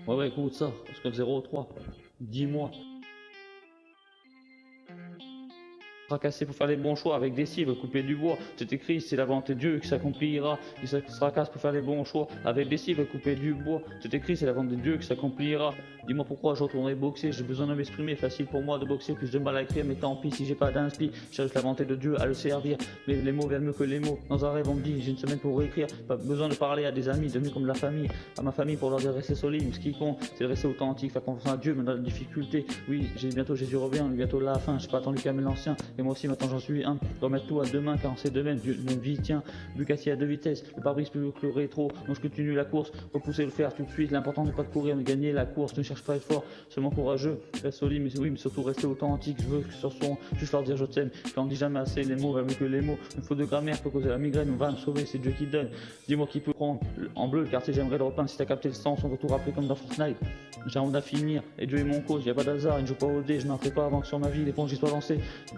Ouais, écoute ça, parce que 0,3, 10 mois. Fracasser pour faire les bons choix avec des cibles, couper du bois. C'est écrit, c'est la volonté de Dieu qui s'accomplira. Il se fracasse pour faire les bons choix avec des cibles, couper du bois. C'est écrit, c'est la volonté de Dieu qui s'accomplira. Dis-moi pourquoi je retournerai boxer. J'ai besoin de m'exprimer, facile pour moi de boxer, plus de mal à écrire, mais tant pis si j'ai pas d'inspi. Je cherche la volonté de Dieu à le servir. Mais les mots valent mieux que les mots. Dans un rêve, on me dit, j'ai une semaine pour écrire. Pas besoin de parler à des amis, devenus comme de la famille. À ma famille pour leur dire de rester solide. Ce qui compte, c'est de rester authentique, faire confiance à Dieu, mais dans la difficulté. Oui, j'ai bientôt Jésus revient, bientôt la fin. J'ai pas attendu qu'à l'ancien. Et moi aussi, maintenant j'en suis un. Remettre tout à deux mains car on sait de même. Dieu, notre vie tient. Bugatti à deux vitesses. Le pare-brise plus lourd que le rétro. Donc je continue la course. Repousser le faire tout de suite. L'important n'est pas de courir, mais gagner la course. Ne cherche pas à être fort, seulement courageux. Reste solide, mais oui, mais surtout rester authentique. Je veux que sur son, juste leur dire je t'aime. Quand on dit jamais assez, les mots valent mieux que les mots. Une faute de grammaire peut causer la migraine. On va me sauver, c'est Dieu qui donne. Dis-moi qui peut prendre en bleu le quartier, j'aimerais le repeindre. Si t'as capté le sens, on va tout rappeler comme dans Fortnite. J'ai envie d'en finir. Et Dieu est mon cause, y a pas d'hasard. Il ne joue pas au dé, je m'en ferai pas avant que sur ma vie les ponts j'y sois lancé.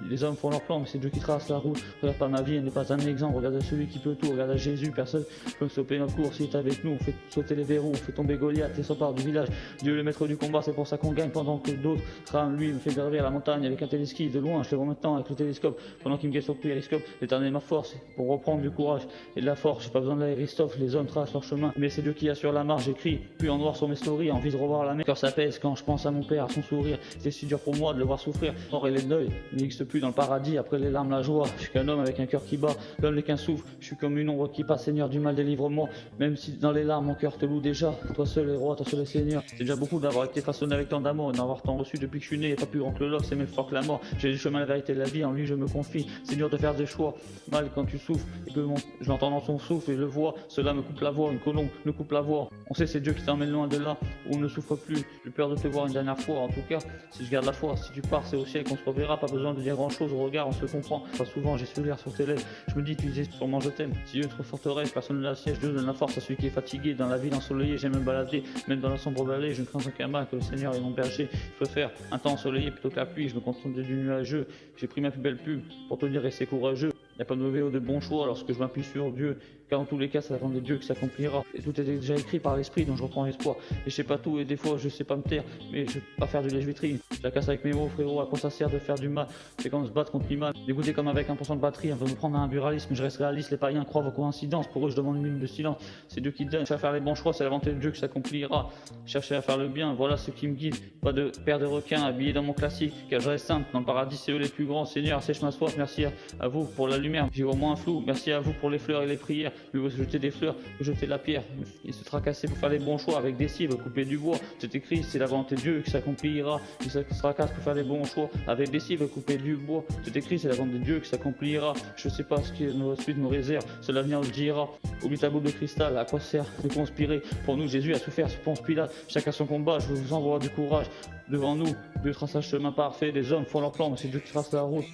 Les hommes font leur plan, mais c'est Dieu qui trace la route. Regarde pas ma vie, elle n'est pas un exemple. Regarde à celui qui peut tout, regarde à Jésus. Personne peut stopper notre cours. S'il est avec nous, on fait sauter les verrous, on fait tomber Goliath et s'empare du village. Dieu est le maître du combat, c'est pour ça qu'on gagne pendant que d'autres crament. Lui me fait gravir la montagne avec un téléski de loin. Je le vois maintenant avec le télescope pendant qu'il me guette sur le périscope. L'éternel est ma force pour reprendre du courage et de la force. J'ai pas besoin de l'aéristophe, les hommes tracent leur chemin. Mais c'est Dieu qui assure la marche. J'écris puis en noir sur mes stories, envie de revoir la mer. Cœur s'apaise quand je pense à mon père, à son sourire. C'est si dur pour moi de le voir souffrir. Mort et les deuils n'existent plus dans le paradis. Après les larmes, la joie. Je suis qu'un homme avec un cœur qui bat. L'homme n'est qu'un souffle. Je suis comme une ombre qui passe. Seigneur du mal, délivre-moi. Même si dans les larmes mon cœur te loue déjà. Toi seul est roi, toi seul est Seigneur. C'est déjà beaucoup d'avoir été façonné avec tant d'amour, d'en avoir tant reçu depuis que je suis né. Et pas plus grand que le love, c'est même fort que la mort. J'ai le chemin, la vérité, la vie. En lui je me confie. C'est dur de faire des choix. Mal quand tu souffres et que je l'entends dans son souffle et je le vois. Cela me coupe la voix. Une colombe me coupe la voix. On sait c'est Dieu qui t'emmène loin de là où on ne souffre plus. J'ai peur de te voir une dernière fois. En tout cas, si je garde la foi, si tu pars, c'est au ciel qu'on se reverra. Pas besoin de dire grand chose au regard, on se comprend. Pas souvent, j'ai sourire sur tes lèvres. Je me dis, tu disais sûrement je t'aime. Si Dieu est trop forteresse, personne ne la siège. Dieu donne la force à celui qui est fatigué. Dans la ville ensoleillée, j'aime me balader. Même dans la sombre vallée, je ne crains aucun mal que le Seigneur est mon berger. Je préfère un temps ensoleillé plutôt que la pluie. Je me contente du nuageux. J'ai pris ma plus belle pub pour te dire rester courageux. Il n'y a pas de mauvais ou de bons choix lorsque je m'appuie sur Dieu, car en tous les cas, c'est la volonté de Dieu qui s'accomplira. Et tout est déjà écrit par l'esprit, dont je reprends espoir. Et je sais pas tout, et des fois, je sais pas me taire, mais je vais pas faire du lèche-vitrine. Je la casse avec mes mots, frérot, à quoi ça sert de faire du mal? C'est comme se battre contre l'image. Dégoûté comme avec 1% de batterie, on veut me prendre un buralisme, je reste réaliste, les païens croient aux coïncidences. Pour eux, je demande une minute de silence. C'est Dieu qui donne. Chercher à faire les bons choix, c'est la volonté de Dieu qui s'accomplira. Chercher à faire le bien, voilà ce qui me guide. Pas de paire de requins habillés dans mon classique, car je reste simple. Dans le paradis, c'est eux les plus grands. Seigneur, sèche ma soif, merci à vous pour la lumière. J'y vois moins flou. Merci à vous pour les fleurs et les prières. Mieux vaut jeter des fleurs que jeter la pierre. Et se tracasser pour faire les bons choix avec des cibles, couper du bois. C'est écrit, c'est la volonté de Dieu qui s'accomplira. Il se tracasse pour faire les bons choix avec des cibles, couper du bois. C'est écrit, c'est la volonté de Dieu qui s'accomplira. Je sais pas ce que nos suite nous réserve, c'est l'avenir nous dira. Oublie ta boule de cristal, à quoi sert de conspirer? Pour nous, Jésus a souffert sur Ponce Pilate. Chacun son combat, je vous envoie du courage. Devant nous, Dieu trace un chemin parfait. Les hommes font leur plan, mais c'est Dieu qui trace la route.